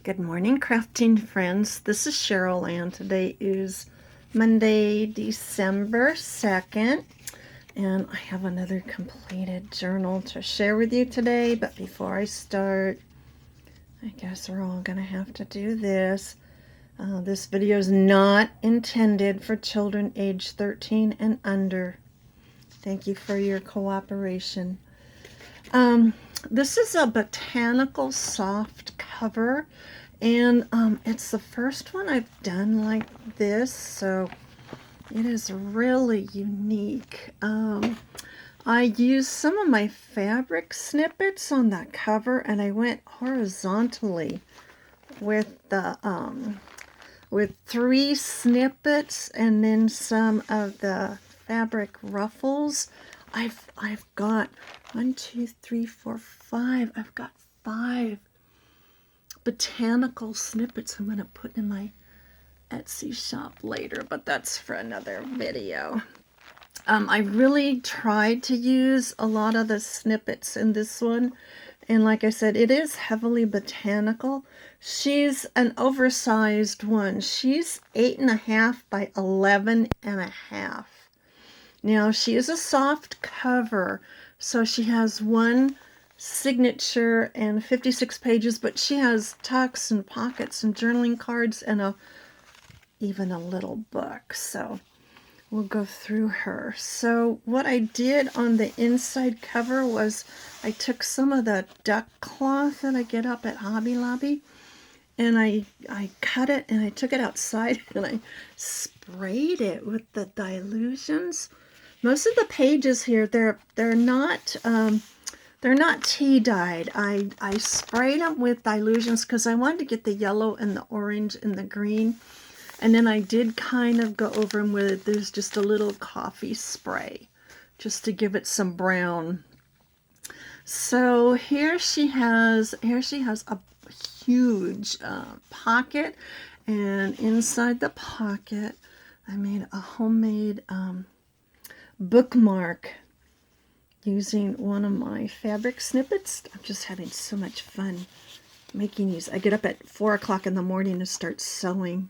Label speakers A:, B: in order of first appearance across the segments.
A: Good morning, crafting friends. This is Cheryl, and today is Monday, December 2nd, and I have another completed journal to share with you today. But before I start, I guess we're all going to have to do this. This video is not intended for children age 13 and under. Thank you for your cooperation. This is a Botanical soft cover, and it's the first one I've done like this, so it is really unique. I used some of my fabric snippets on that cover, and I went horizontally with the with 3 snippets and then some of the fabric ruffles. I've got 1, 2, 3, 4, 5. I've got 5 botanical snippets I'm going to put in my Etsy shop later, but that's for another video. I really tried to use a lot of the snippets in this one, and like I said, it is heavily botanical. She's an oversized one. She's 8.5 by 11.5. Now, she is a soft cover, so she has one signature and 56 pages, but she has tucks and pockets and journaling cards and even a little book. So we'll go through her. So what I did on the inside cover was I took some of the duck cloth that I get up at Hobby Lobby, and I cut it and I took it outside and I sprayed it with the dilutions. Most of the pages here, they're not tea dyed. I sprayed them with dilutions because I wanted to get the yellow and the orange and the green. And then I did kind of go over them with, there's just a little coffee spray just to give it some brown. So here she has a huge pocket, and inside the pocket I made a homemade bookmark using one of my fabric snippets. I'm just having so much fun making these. I get up at 4 o'clock in the morning to start sewing.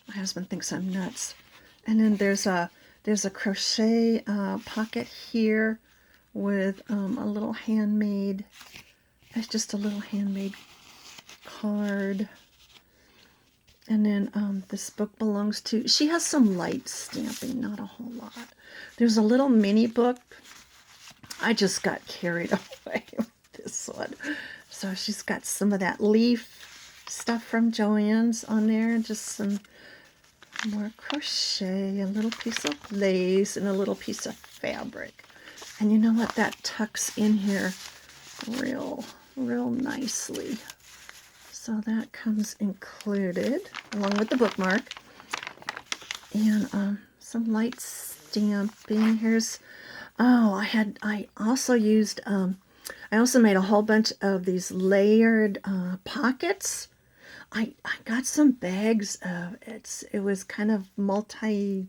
A: My husband thinks I'm nuts. And then there's a crochet pocket here with a little handmade, it's just a little handmade card. And then this book belongs to, she has some light stamping, not a whole lot. There's a little mini book. I just got carried away with this one. So she's got some of that leaf stuff from Joann's on there, just some more crochet, a little piece of lace, and a little piece of fabric. And you know what? That tucks in here real nicely. So that comes included along with the bookmark. And some light stamping. Here's, I also used, I also made a whole bunch of these layered pockets. I got some bags of it was kind of multi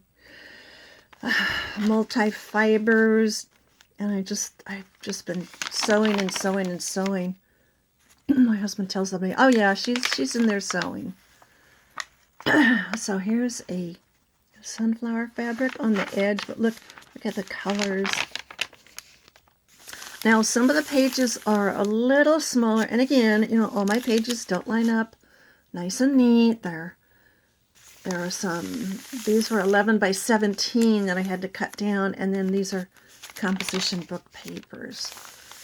A: fibers, and I've just been sewing and sewing and sewing. My husband tells me, oh yeah, she's in there sewing. So here's a sunflower fabric on the edge, but look at the colors. Now some of the pages are a little smaller, and again, you know, all my pages don't line up nice and neat. There are some, these were 11 by 17 that I had to cut down, and then these are composition book papers.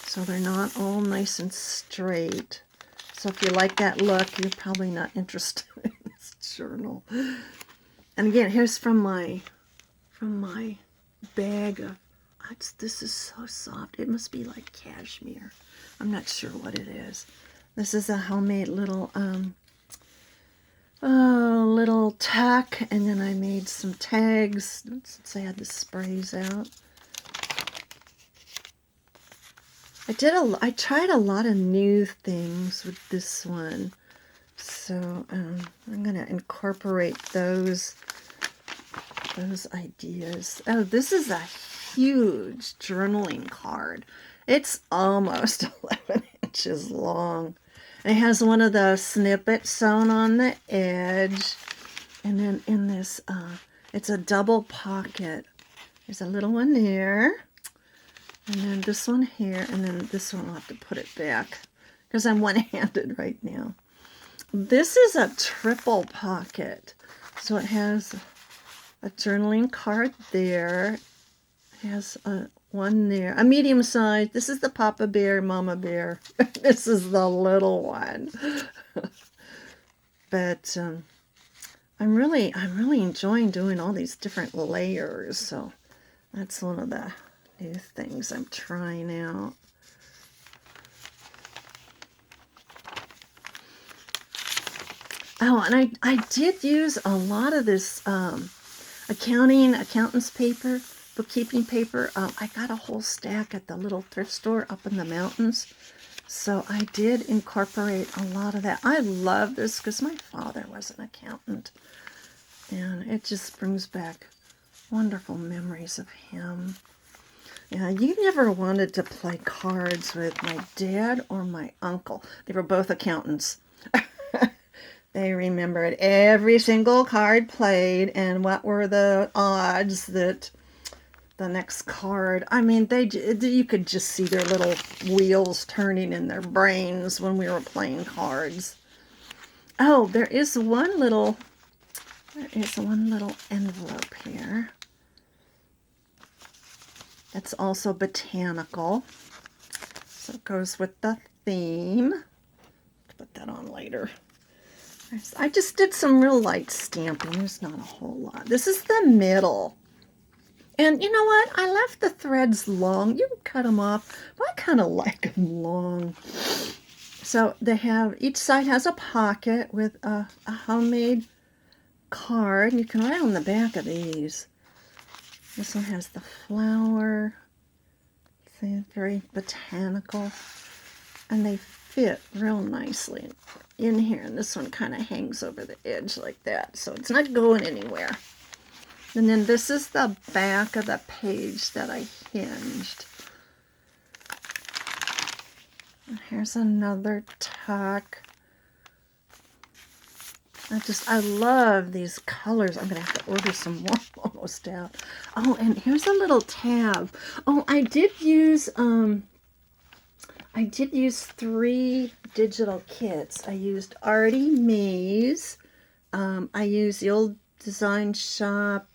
A: So they're not all nice and straight. So if you like that look, you're probably not interested in this journal. And again, here's from my bag of, this is so soft. It must be like cashmere. I'm not sure what it is. This is a homemade little little tack, and then I made some tags since I had the sprays out. I tried a lot of new things with this one, so I'm gonna incorporate those ideas. Oh, this is a huge journaling card. It's almost 11 inches long. It has one of the snippets sewn on the edge. And then in this, it's a double pocket. There's a little one there. And then this one here. And then this one, I'll have to put it back because I'm one-handed right now. This is a triple pocket. So it has a journaling card there. It has one there. A medium size. This is the Papa Bear, Mama Bear. This is the little one. But I'm really enjoying doing all these different layers. So that's one of the new things I'm trying out. Oh, and I did use a lot of this accountant's paper, bookkeeping paper. I got a whole stack at the little thrift store up in the mountains. So I did incorporate a lot of that. I love this because my father was an accountant. And it just brings back wonderful memories of him. Yeah, you never wanted to play cards with my dad or my uncle. They were both accountants. They remembered every single card played and what were the odds that the next card. I mean, you could just see their little wheels turning in their brains when we were playing cards. Oh, there is one little envelope here. That's also botanical. So it goes with the theme. Put that on later. I just did some real light stamping. There's not a whole lot. This is the middle. And you know what? I left the threads long. You can cut them off, but I kind of like them long. So they have, each side has a pocket with a homemade card. You can write on the back of these. This one has the flower. See, very botanical. And they fit real nicely in here. And this one kind of hangs over the edge like that. So it's not going anywhere. And then this is the back of the page that I hinged. And here's another tuck. I love these colors. I'm going to have to order some more almost out. Oh, and here's a little tab. Oh, I did use 3 digital kits. I used Artie Mays. I used the Old Design Shop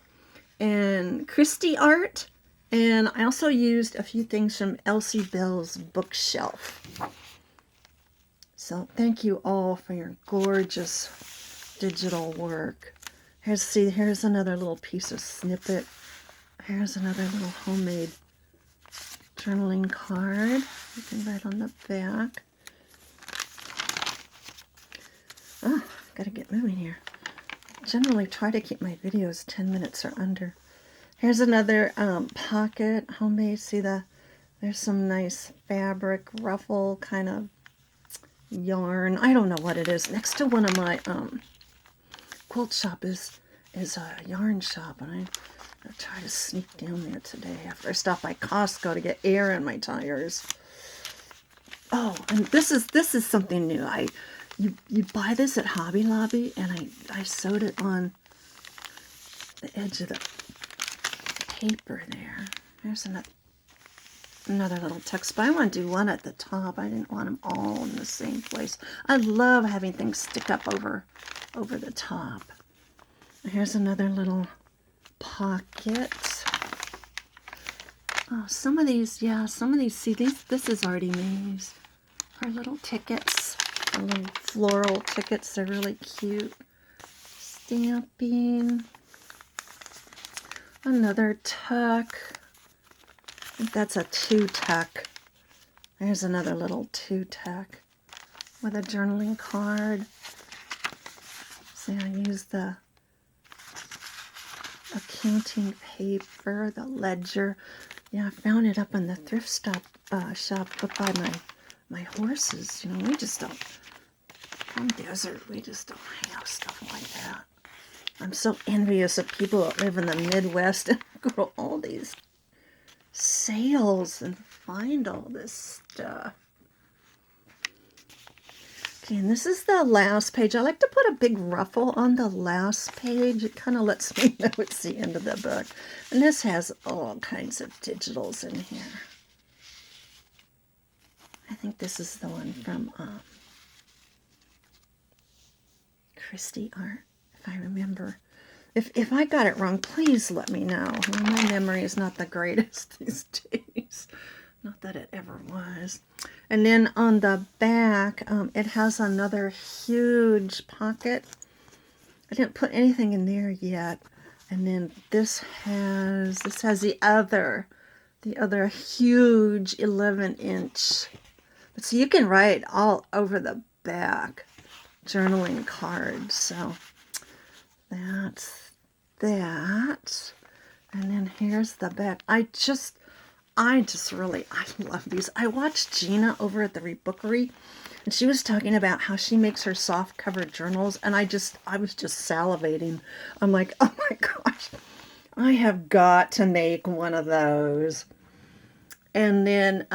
A: and Christie Art. And I also used a few things from Elsie Bell's bookshelf. So thank you all for your gorgeous digital work. Here's another little piece of snippet. Here's another little homemade journaling card. You can write on the back. Oh, gotta get moving here. Generally try to keep my videos 10 minutes or under. Here's another pocket, homemade. See there's some nice fabric, ruffle kind of yarn. I don't know what it is. Next to one of my quilt shop is a yarn shop, and I'll try to sneak down there today after I stop by Costco to get air in my tires. Oh, and this is something new. You buy this at Hobby Lobby, and I sewed it on the edge of the paper there. There's another little text, but I want to do one at the top. I didn't want them all in the same place. I love having things stick up over the top. Here's another little pocket. Oh, some of these, see, this is Artie Mays. Our little tickets, our little floral tickets. They're really cute. Stamping. Another tuck. I think that's a 2-tuck. There's another little 2-tuck with a journaling card. See, I used the accounting paper, the ledger. Yeah, I found it up in the thrift shop up by my horses. You know, we just don't, from desert, we just don't have stuff like that. I'm so envious of people that live in the Midwest and go to all these sales and find all this stuff. Okay, and this is the last page. I like to put a big ruffle on the last page. It kind of lets me know it's the end of the book. And this has all kinds of digitals in here. I think this is the one from Christie Art, if I remember. If I got it wrong, please let me know. My memory is not the greatest these days. Not that it ever was. And then on the back, it has another huge pocket. I didn't put anything in there yet. And then this has the other huge 11-inch. But so you can write all over the back, journaling cards. So that's that. And then here's the back. I love these. I watched Gina over at the Rebookery, and she was talking about how she makes her soft cover journals, and I was just salivating. I'm like, oh my gosh, I have got to make one of those. And then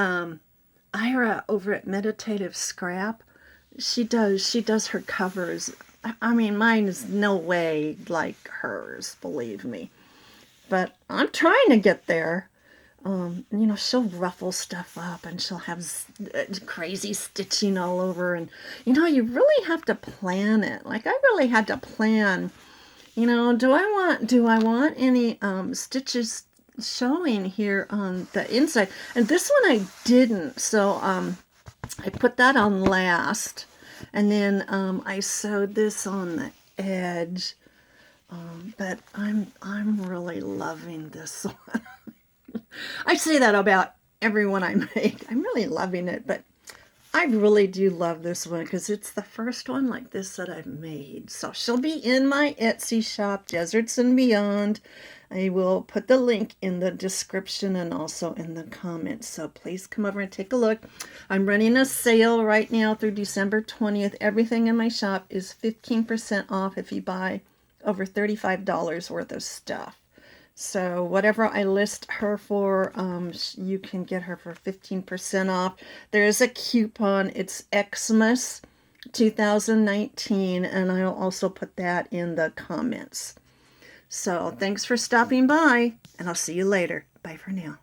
A: Ira over at Meditative Scrap, she does her covers. I mean, mine is no way like hers, believe me. But I'm trying to get there. You know, she'll ruffle stuff up and she'll have crazy stitching all over. And, you know, you really have to plan it. Like, I really had to plan, you know, do I want any stitches showing here on the inside? And this one I didn't. So I put that on last. And then I sewed this on the edge. But I'm really loving this one. I say that about every one I make. I'm really loving it, but I really do love this one because it's the first one like this that I've made. So she'll be in my Etsy shop, Deserts and Beyond. I will put the link in the description and also in the comments. So please come over and take a look. I'm running a sale right now through December 20th. Everything in my shop is 15% off if you buy over $35 worth of stuff. So whatever I list her for, you can get her for 15% off. There is a coupon. It's Xmas 2019, and I'll also put that in the comments. So thanks for stopping by, and I'll see you later. Bye for now.